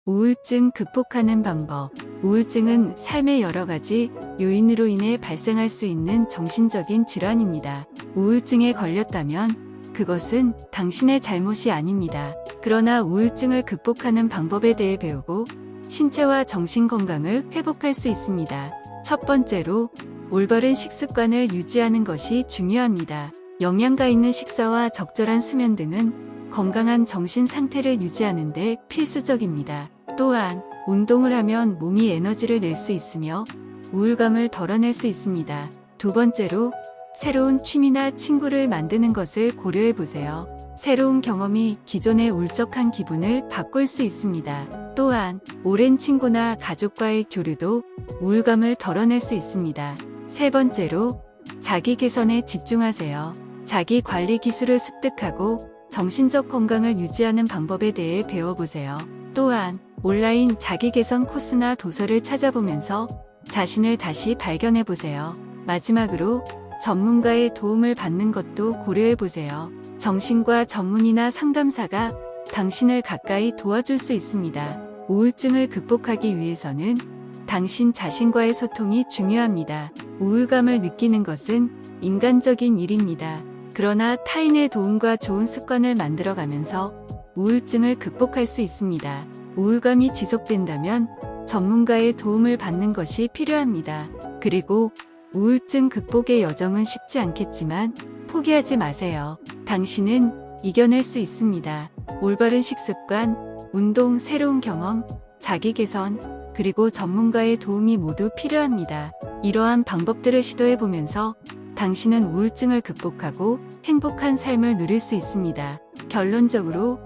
우울증 극복하는 방법. 우울증은 삶의 여러 가지 요인으로 인해 발생할 수 있는 정신적인 질환입니다. 우울증에 걸렸다면 그것은 당신의 잘못이 아닙니다. 그러나 우울증을 극복하는 방법에 대해 배우고 신체와 정신 건강을 회복할 수 있습니다. 첫 번째로 올바른 식습관을 유지하는 것이 중요합니다. 영양가 있는 식사와 적절한 수면 등은 건강한 정신 상태를 유지하는 데 필수적입니다. 또한 운동을 하면 몸이 에너지를 낼 수 있으며 우울감을 덜어낼 수 있습니다. 두 번째로 새로운 취미나 친구를 만드는 것을 고려해 보세요. 새로운 경험이 기존의 울적한 기분을 바꿀 수 있습니다. 또한 오랜 친구나 가족과의 교류도 우울감을 덜어낼 수 있습니다. 세 번째로 자기 개선에 집중하세요. 자기 관리 기술을 습득하고 정신적 건강을 유지하는 방법에 대해 배워보세요. 또한 온라인 자기 개선 코스나 도서를 찾아보면서 자신을 다시 발견해보세요. 마지막으로 전문가의 도움을 받는 것도 고려해보세요. 정신과 전문의나 상담사가 당신을 가까이 도와줄 수 있습니다. 우울증을 극복하기 위해서는 당신 자신과의 소통이 중요합니다. 우울감을 느끼는 것은 인간적인 일입니다. 그러나 타인의 도움과 좋은 습관을 만들어가면서 우울증을 극복할 수 있습니다. 우울감이 지속된다면 전문가의 도움을 받는 것이 필요합니다. 그리고 우울증 극복의 여정은 쉽지 않겠지만 포기하지 마세요. 당신은 이겨낼 수 있습니다. 올바른 식습관, 운동, 새로운 경험, 자기 개선, 그리고 전문가의 도움이 모두 필요합니다. 이러한 방법들을 시도해보면서 당신은 우울증을 극복하고 행복한 삶을 누릴 수 있습니다. 결론적으로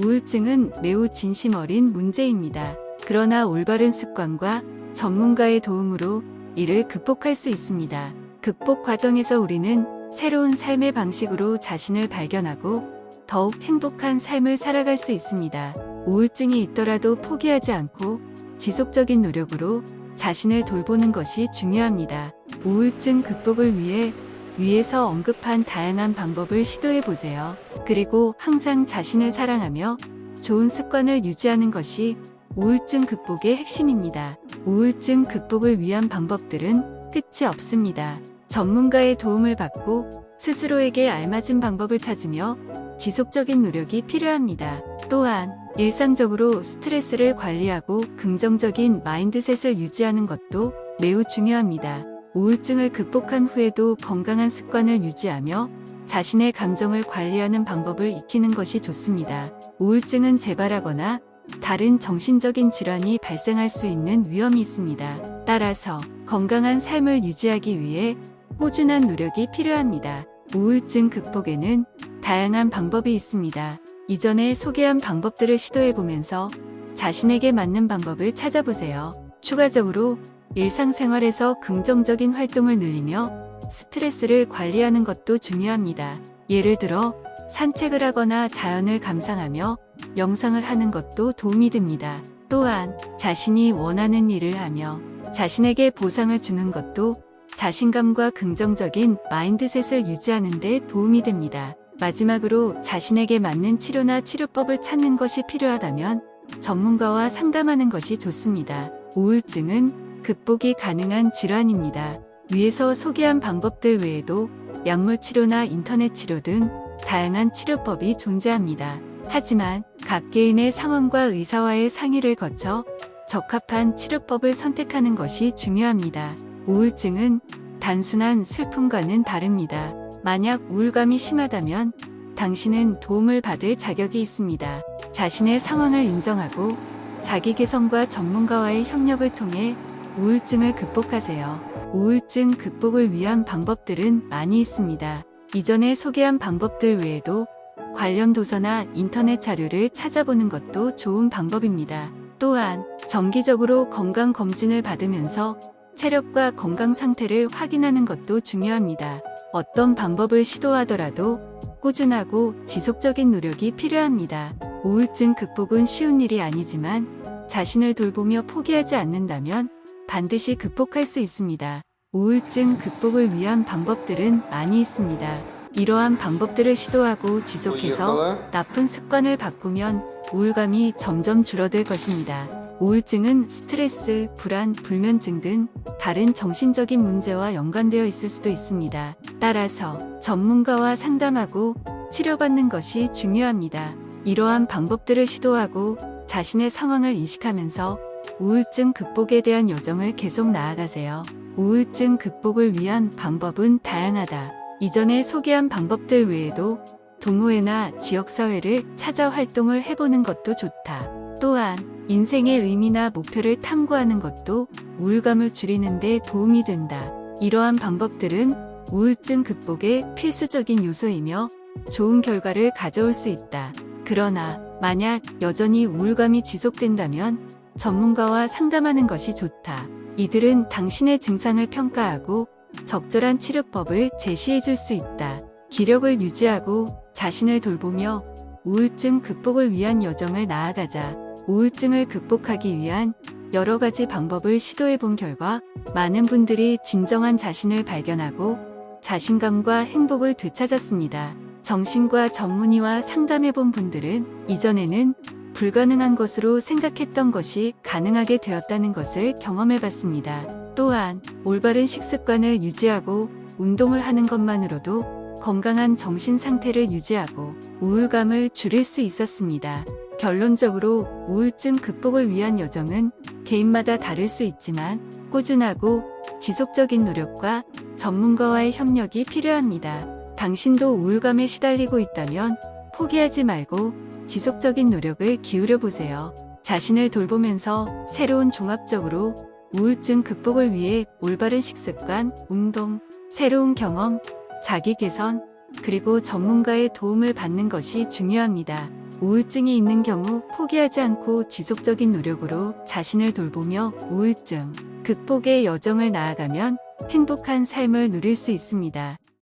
우울증은 매우 진심 어린 문제입니다. 그러나 올바른 습관과 전문가의 도움으로 이를 극복할 수 있습니다. 극복 과정에서 우리는 새로운 삶의 방식으로 자신을 발견하고 더욱 행복한 삶을 살아갈 수 있습니다. 우울증이 있더라도 포기하지 않고 지속적인 노력으로 자신을 돌보는 것이 중요합니다. 우울증 극복을 위해 위에서 언급한 다양한 방법을 시도해 보세요. 그리고 항상 자신을 사랑하며 좋은 습관을 유지하는 것이 우울증 극복의 핵심입니다. 우울증 극복을 위한 방법들은 끝이 없습니다. 전문가의 도움을 받고 스스로에게 알맞은 방법을 찾으며 지속적인 노력이 필요합니다. 또한 일상적으로 스트레스를 관리하고 긍정적인 마인드셋을 유지하는 것도 매우 중요합니다. 우울증을 극복한 후에도 건강한 습관을 유지하며 자신의 감정을 관리하는 방법을 익히는 것이 좋습니다. 우울증은 재발하거나 다른 정신적인 질환이 발생할 수 있는 위험이 있습니다. 따라서 건강한 삶을 유지하기 위해 꾸준한 노력이 필요합니다. 우울증 극복에는 다양한 방법이 있습니다. 이전에 소개한 방법들을 시도해보면서 자신에게 맞는 방법을 찾아보세요. 추가적으로 일상생활에서 긍정적인 활동을 늘리며 스트레스를 관리하는 것도 중요합니다. 예를 들어 산책을 하거나 자연을 감상하며 명상을 하는 것도 도움이 됩니다. 또한 자신이 원하는 일을 하며 자신에게 보상을 주는 것도 자신감과 긍정적인 마인드셋을 유지하는 데 도움이 됩니다. 마지막으로 자신에게 맞는 치료나 치료법을 찾는 것이 필요하다면 전문가와 상담하는 것이 좋습니다. 우울증은 극복이 가능한 질환입니다. 위에서 소개한 방법들 외에도 약물 치료나 인터넷 치료 등 다양한 치료법이 존재합니다. 하지만 각 개인의 상황과 의사와의 상의를 거쳐 적합한 치료법을 선택하는 것이 중요합니다. 우울증은 단순한 슬픔과는 다릅니다. 만약 우울감이 심하다면 당신은 도움을 받을 자격이 있습니다. 자신의 상황을 인정하고 자기 개선과 전문가와의 협력을 통해 우울증을 극복하세요. 우울증 극복을 위한 방법들은 많이 있습니다. 이전에 소개한 방법들 외에도 관련 도서나 인터넷 자료를 찾아보는 것도 좋은 방법입니다. 또한 정기적으로 건강검진을 받으면서 체력과 건강 상태를 확인하는 것도 중요합니다. 어떤 방법을 시도하더라도 꾸준하고 지속적인 노력이 필요합니다. 우울증 극복은 쉬운 일이 아니지만 자신을 돌보며 포기하지 않는다면 반드시 극복할 수 있습니다. 우울증 극복을 위한 방법들은 많이 있습니다. 이러한 방법들을 시도하고 지속해서 나쁜 습관을 바꾸면 우울감이 점점 줄어들 것입니다. 우울증은 스트레스, 불안, 불면증 등 다른 정신적인 문제와 연관되어 있을 수도 있습니다. 따라서 전문가와 상담하고 치료받는 것이 중요합니다. 이러한 방법들을 시도하고 자신의 상황을 인식하면서 우울증 극복에 대한 여정을 계속 나아가세요. 우울증 극복을 위한 방법은 다양하다. 이전에 소개한 방법들 외에도 동호회나 지역사회를 찾아 활동을 해보는 것도 좋다. 또한 인생의 의미나 목표를 탐구하는 것도 우울감을 줄이는 데 도움이 된다. 이러한 방법들은 우울증 극복의 필수적인 요소이며 좋은 결과를 가져올 수 있다. 그러나 만약 여전히 우울감이 지속된다면 전문가와 상담하는 것이 좋다. 이들은 당신의 증상을 평가하고 적절한 치료법을 제시해 줄 수 있다. 기력을 유지하고 자신을 돌보며 우울증 극복을 위한 여정을 나아가자. 우울증을 극복하기 위한 여러 가지 방법을 시도해 본 결과 많은 분들이 진정한 자신을 발견하고 자신감과 행복을 되찾았습니다. 정신과 전문의와 상담해 본 분들은 이전에는 불가능한 것으로 생각했던 것이 가능하게 되었다는 것을 경험해 봤습니다. 또한 올바른 식습관을 유지하고 운동을 하는 것만으로도 건강한 정신 상태를 유지하고 우울감을 줄일 수 있었습니다. 결론적으로 우울증 극복을 위한 여정은 개인마다 다를 수 있지만 꾸준하고 지속적인 노력과 전문가와의 협력이 필요합니다. 당신도 우울감에 시달리고 있다면 포기하지 말고 지속적인 노력을 기울여 보세요. 자신을 돌보면서 새로운 종합적으로 우울증 극복을 위해 올바른 식습관, 운동, 새로운 경험, 자기 개선, 그리고 전문가의 도움을 받는 것이 중요합니다. 우울증이 있는 경우 포기하지 않고 지속적인 노력으로 자신을 돌보며 우울증 극복의 여정을 나아가면 행복한 삶을 누릴 수 있습니다.